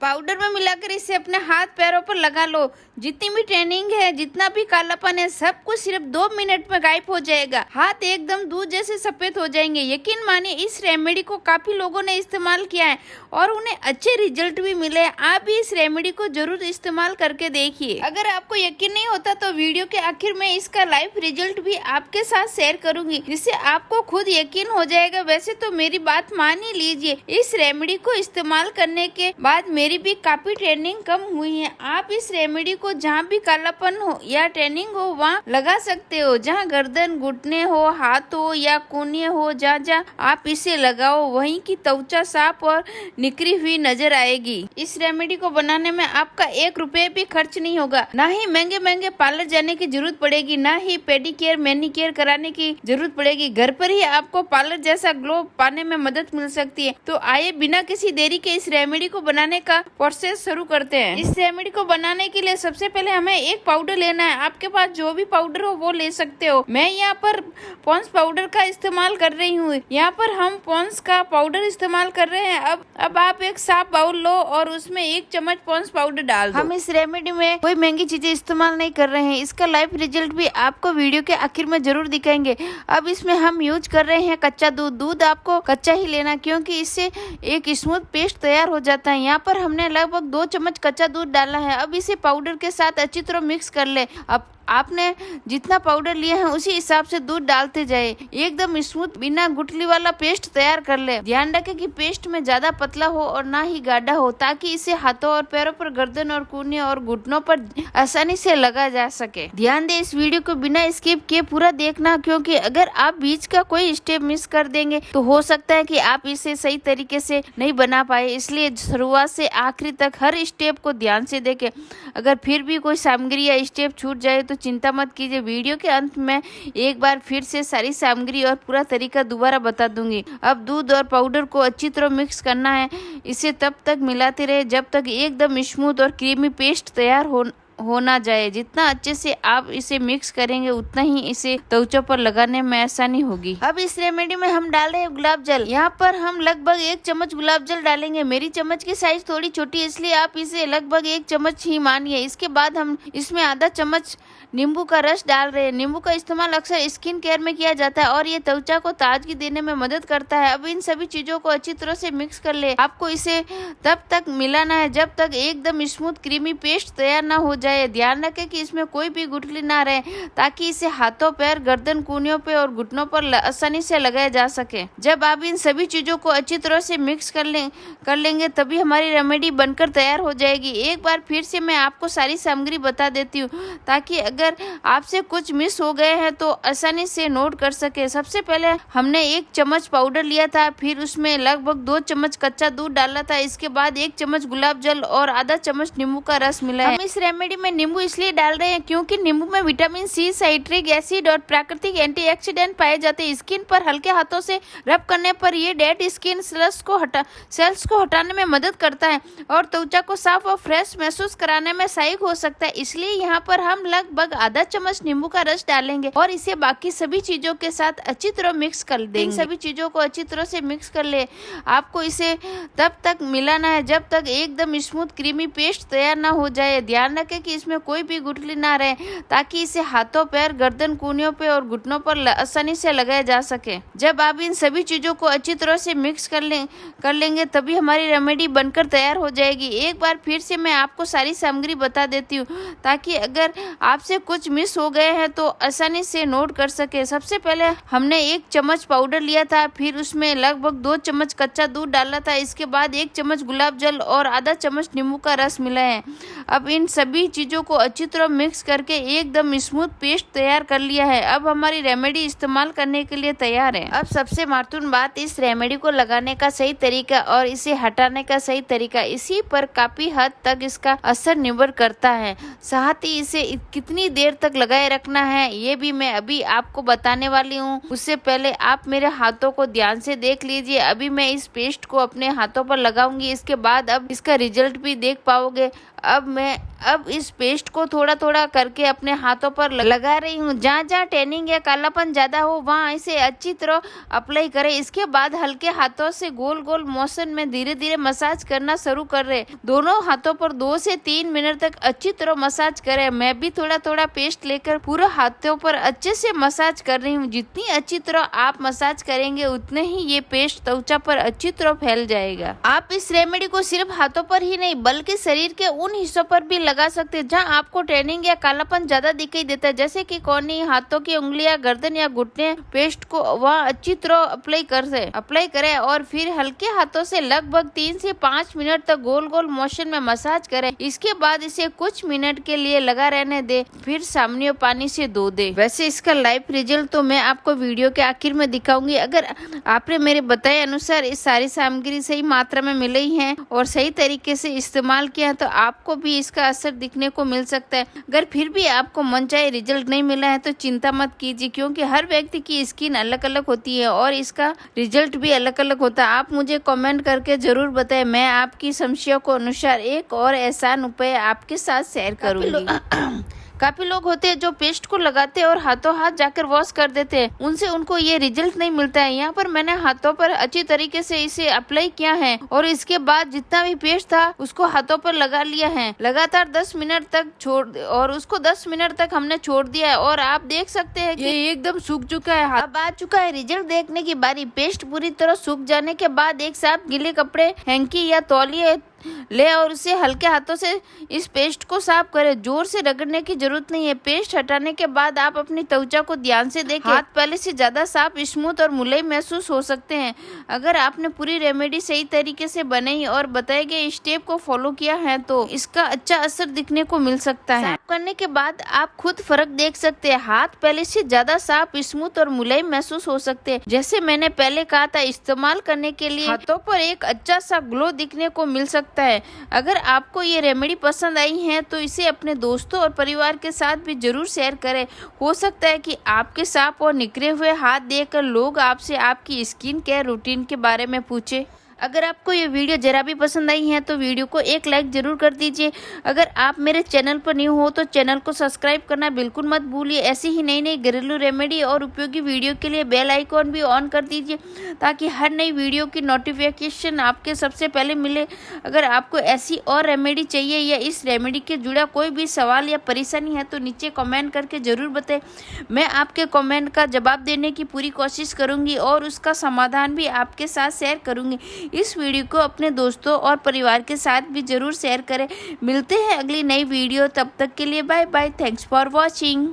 Powder में मिलाकर इसे अपने हाथ पैरों पर लगा लो। जितनी भी ट्रेनिंग है, जितना भी कालापन है, सब कुछ सिर्फ 2 मिनट में गायब हो जाएगा। हाथ एकदम दूध जैसे सफेद हो जाएंगे। यकीन मानिए, इस रेमेडी को काफी लोगों ने इस्तेमाल किया है और उन्हें अच्छे रिजल्ट भी मिले। आप भी इस रेमेडी को जरूर इस्तेमाल करके देखिए। अगर आपको यकीन नहीं होता तो वीडियो के आखिर में इसका लाइव रिजल्ट भी आपके साथ शेयर करूंगी, जिससे आपको खुद यकीन हो जाएगा। वैसे तो मेरी बात मान ही लीजिए, इस रेमेडी को इस्तेमाल करने के बाद मेरी भी काफी ट्रेनिंग कम हुई है। आप इस रेमेडी को जहाँ भी कालापन हो या ट्रेनिंग हो वहाँ लगा सकते हो। जहाँ गर्दन, घुटने हो, हाथ हो या कोहनी हो, जहाँ आप इसे लगाओ वहीं की त्वचा साफ और निखरी हुई नजर आएगी। इस रेमेडी को बनाने में आपका 1 रुपए भी खर्च नहीं होगा। ना ही महंगे महंगे पार्लर जाने की जरूरत पड़ेगी, ना ही पेडिकेयर मैनिकेयर कराने की जरूरत पड़ेगी। घर पर ही आपको पार्लर जैसा ग्लो पाने में मदद मिल सकती है। तो आइए बिना किसी देरी के इस रेमेडी को बनाने का प्रोसेस शुरू करते हैं। इस रेमेडी को बनाने के लिए सबसे पहले हमें एक पाउडर लेना है। आपके पास जो भी पाउडर हो वो ले सकते हो। मैं यहाँ पर पॉन्स पाउडर का इस्तेमाल कर रही हूँ। यहाँ पर हम पॉन्स का पाउडर इस्तेमाल कर रहे हैं। अब आप एक साफ बाउल लो और उसमें 1 चम्मच पॉन्स पाउडर डाल दो। हम इस रेमेडी में कोई महंगी चीजें इस्तेमाल नहीं कर रहे हैं। इसका लाइव रिजल्ट भी आपको वीडियो के आखिर में जरूर दिखाएंगे। अब इसमें हम यूज कर रहे हैं कच्चा दूध। दूध आपको कच्चा ही लेना, क्योंकि इससे एक स्मूथ पेस्ट तैयार हो जाता है। यहाँ पर हमने लगभग 2 चम्मच कच्चा दूध डाला है। अब इसे पाउडर के साथ अच्छी तरह मिक्स कर ले। अब आपने जितना पाउडर लिया है उसी हिसाब से दूध डालते जाए। एकदम स्मूथ बिना गुठली वाला पेस्ट तैयार कर ले। ध्यान रखें कि पेस्ट में ज्यादा पतला हो और ना ही गाढ़ा हो, ताकि इसे हाथों और पैरों पर, गर्दन और कोहनी और घुटनों पर आसानी से लगा जा सके। ध्यान दे, इस वीडियो को बिना स्किप किए पूरा देखना, क्योंकि अगर आप बीच का कोई स्टेप मिस कर देंगे तो हो सकता है कि आप इसे सही तरीके से नहीं बना पाए। इसलिए शुरुआत से आखिरी तक हर स्टेप को ध्यान से देखें। अगर फिर भी कोई सामग्री या स्टेप छूट जाए तो चिंता मत कीजिए। वीडियो के अंत में एक बार फिर से सारी सामग्री और पूरा तरीका दोबारा बता दूंगी। अब दूध और पाउडर को अच्छी तरह मिक्स करना है। इसे तब तक मिलाते रहे जब तक एकदम स्मूथ और क्रीमी पेस्ट तैयार हो ना जाए। जितना अच्छे से आप इसे मिक्स करेंगे उतना ही इसे त्वचा पर लगाने में आसानी होगी। अब इस रेमेडी में हम डाल रहे हैं गुलाब जल। यहाँ पर हम लगभग 1 चम्मच गुलाब जल डालेंगे। मेरी चम्मच की साइज थोड़ी छोटी है, इसलिए आप इसे लगभग 1 चम्मच ही मानिए। इसके बाद हम इसमें आधा चम्मच नींबू का रस डाल रहे हैं। नींबू का इस्तेमाल अक्सर स्किन केयर में किया जाता है और ये त्वचा को ताजगी देने में मदद करता है। अब इन सभी चीजों को अच्छी तरह से मिक्स कर ले। आपको इसे तब तक मिलाना है जब तक एकदम स्मूथ क्रीमी पेस्ट तैयार ना हो जाए। ध्यान रखें कि इसमें कोई भी गुठली ना रहे, ताकि इसे हाथों, पैर, गर्दन, कोहनियों पे और घुटनों पर आसानी से लगाया जा सके। जब आप इन सभी चीजों को अच्छी तरह से मिक्स कर लेंगे तभी हमारी रेमेडी बनकर तैयार हो जाएगी। एक बार फिर से मैं आपको सारी सामग्री बता देती हूँ, ताकि अगर आपसे कुछ मिस हो गए हैं तो आसानी से नोट कर सके। सबसे पहले हमने 1 चम्मच पाउडर लिया था, फिर उसमें लगभग 2 चम्मच कच्चा दूध डाला था। इसके बाद 1 चम्मच गुलाब जल और आधा चम्मच नींबू का रस मिला है। हम इस रेमेडी में नींबू इसलिए डाल रहे हैं क्योंकि नींबू में विटामिन सी, साइट्रिक एसिड और प्राकृतिक एंटीऑक्सीडेंट पाए जाते हैं। स्किन पर हल्के हाथों से रब करने पर ये डेड स्किन सेल्स को हटाने में मदद करता है और त्वचा को साफ और फ्रेश महसूस कराने में सहायक हो सकता है। इसलिए यहाँ पर हम लगभग आधा चम्मच नींबू का रस डालेंगे और इसे बाकी सभी चीजों के साथ अच्छी तरह मिक्स कर देंगे। इन सभी चीजों को अच्छी तरह से मिक्स कर ले। आपको इसे तब तक मिलाना है जब तक एकदम स्मूथ क्रीमी पेस्ट तैयार ना हो जाए। ध्यान रखें कि इसमें कोई भी गुठली ना रहे, ताकि इसे हाथों, पैर, गर्दन, कोहनियों पे और घुटनों पर आसानी से लगाया जा सके। जब आप इन सभी चीजों को अच्छी तरह से मिक्स कर लेंगे तभी हमारी रेमेडी बनकर तैयार हो जाएगी। एक बार फिर से मैं आपको सारी सामग्री बता देती हूँ, ताकि अगर आपसे कुछ मिस हो गए हैं तो आसानी से नोट कर सके। सबसे पहले हमने 1 चम्मच पाउडर लिया था, फिर उसमें लगभग 2 चम्मच कच्चा दूध डाला था। इसके बाद 1 चम्मच गुलाब जल और आधा चम्मच नींबू का रस मिला है। अब इन सभी चीजों को अच्छी तरह मिक्स करके एकदम स्मूथ पेस्ट तैयार कर लिया है। अब हमारी रेमेडी इस्तेमाल करने के लिए तैयार है। अब सबसे महत्वपूर्ण बात, इस रेमेडी को लगाने का सही तरीका और इसे हटाने का सही तरीका, इसी पर काफी हद तक इसका असर निर्भर करता है। साथ ही इसे कितनी देर तक लगाए रखना है ये भी मैं अभी आपको बताने वाली हूँ। उससे पहले आप मेरे हाथों को ध्यान से देख लीजिए। अभी मैं इस पेस्ट को अपने हाथों पर लगाऊंगी, इसके बाद अब इसका रिजल्ट भी देख पाओगे। अब मैं अब इस पेस्ट को थोड़ा थोड़ा करके अपने हाथों पर लगा रही हूँ। जहाँ जहाँ टैनिंग या कालापन ज्यादा हो वहाँ इसे अच्छी तरह अप्लाई करें। इसके बाद हल्के हाथों से गोल गोल मोशन में धीरे धीरे मसाज करना शुरू कर रहे। दोनों हाथों पर 2 से 3 मिनट तक अच्छी तरह मसाज करें। मैं भी थोड़ा थोड़ा पेस्ट लेकर पूरे हाथों पर अच्छे से मसाज कर रही हूँ। जितनी अच्छी तरह आप मसाज करेंगे उतने ही ये पेस्ट त्वचा पर अच्छी तरह फैल जाएगा। आप इस रेमेडी को सिर्फ हाथों पर ही नहीं बल्कि शरीर के उन हिस्सों पर भी लगा सकते हैं जहाँ आपको टैनिंग या कालापन ज्यादा दिखाई देता है, जैसे कि कोहनी, हाथों की उंगलियां, गर्दन या घुटने। पेस्ट को वहाँ अच्छी तरह अप्लाई करें और फिर हल्के हाथों से लगभग 3 से 5 मिनट तक गोल गोल मोशन में मसाज करें। इसके बाद इसे कुछ मिनट के लिए लगा रहने दे, फिर सामान्य पानी से धो दे। वैसे इसका लाइव रिजल्ट तो मैं आपको वीडियो के आखिर में दिखाऊंगी। अगर आपने मेरे बताए अनुसार इस सारी सामग्री सही मात्रा में मिली है और सही तरीके से इस्तेमाल किया तो आपको भी इसका असर दिखने को मिल सकता है। अगर फिर भी आपको मनचाहे रिजल्ट नहीं मिला है तो चिंता मत कीजिए, क्योंकि हर व्यक्ति की स्किन अलग अलग होती है और इसका रिजल्ट भी अलग अलग होता है। आप मुझे कमेंट करके जरूर बताएं, मैं आपकी समस्या को अनुसार एक और आसान उपाय आपके साथ शेयर करूंगी। काफी लोग होते हैं जो पेस्ट को लगाते हैं और हाथों हाथ जाकर वॉश कर देते हैं, उनसे उनको ये रिजल्ट नहीं मिलता है। यहाँ पर मैंने हाथों पर अच्छी तरीके से इसे अप्लाई किया है और इसके बाद जितना भी पेस्ट था उसको हाथों पर लगा लिया है। लगातार 10 मिनट तक और उसको 10 मिनट तक हमने छोड़ दिया है और आप देख सकते हैं कि ये एकदम सूख चुका है। अब आ चुका है रिजल्ट देखने की बारी। पेस्ट पूरी तरह सूख जाने के बाद एक साफ गीले कपड़े, हैंकी या तौलिए ले और उसे हल्के हाथों से इस पेस्ट को साफ करें। जोर से रगड़ने की जरूरत नहीं है। पेस्ट हटाने के बाद आप अपनी त्वचा को ध्यान से देखें। हाथ पहले से ज्यादा साफ, स्मूथ और मुलायम महसूस हो सकते हैं। अगर आपने पूरी रेमेडी सही तरीके से बनाई और बताए गए स्टेप को फॉलो किया है तो इसका अच्छा असर दिखने को मिल सकता है। साफ करने के बाद आप खुद फर्क देख सकते हैं। हाथ पहले से ज्यादा साफ, स्मूथ और मुलायम महसूस हो सकते हैं। जैसे मैंने पहले कहा था, इस्तेमाल करने के लिए हाथों पर एक अच्छा सा ग्लो दिखने को मिल सकता है। अगर आपको ये रेमेडी पसंद आई है तो इसे अपने दोस्तों और परिवार के साथ भी जरूर शेयर करें। हो सकता है कि आपके साफ और निखरे हुए हाथ देखकर लोग आपसे आपकी स्किन केयर रूटीन के बारे में पूछे। अगर आपको ये वीडियो जरा भी पसंद आई है तो वीडियो को एक लाइक जरूर कर दीजिए। अगर आप मेरे चैनल पर न्यू हो तो चैनल को सब्सक्राइब करना बिल्कुल मत भूलिए। ऐसी ही नई नई घरेलू रेमेडी और उपयोगी वीडियो के लिए बेल आइकॉन भी ऑन कर दीजिए ताकि हर नई वीडियो की नोटिफिकेशन आपके सबसे पहले मिले। अगर आपको ऐसी और रेमेडी चाहिए या इस रेमेडी के जुड़ा कोई भी सवाल या परेशानी है तो नीचे कमेंट करके जरूर बताएं। मैं आपके कमेंट का जवाब देने की पूरी कोशिश करूंगी और उसका समाधान भी आपके साथ शेयर करूंगी। इस वीडियो को अपने दोस्तों और परिवार के साथ भी जरूर शेयर करें। मिलते हैं अगली नई वीडियो, तब तक के लिए bye bye. Thanks for watching.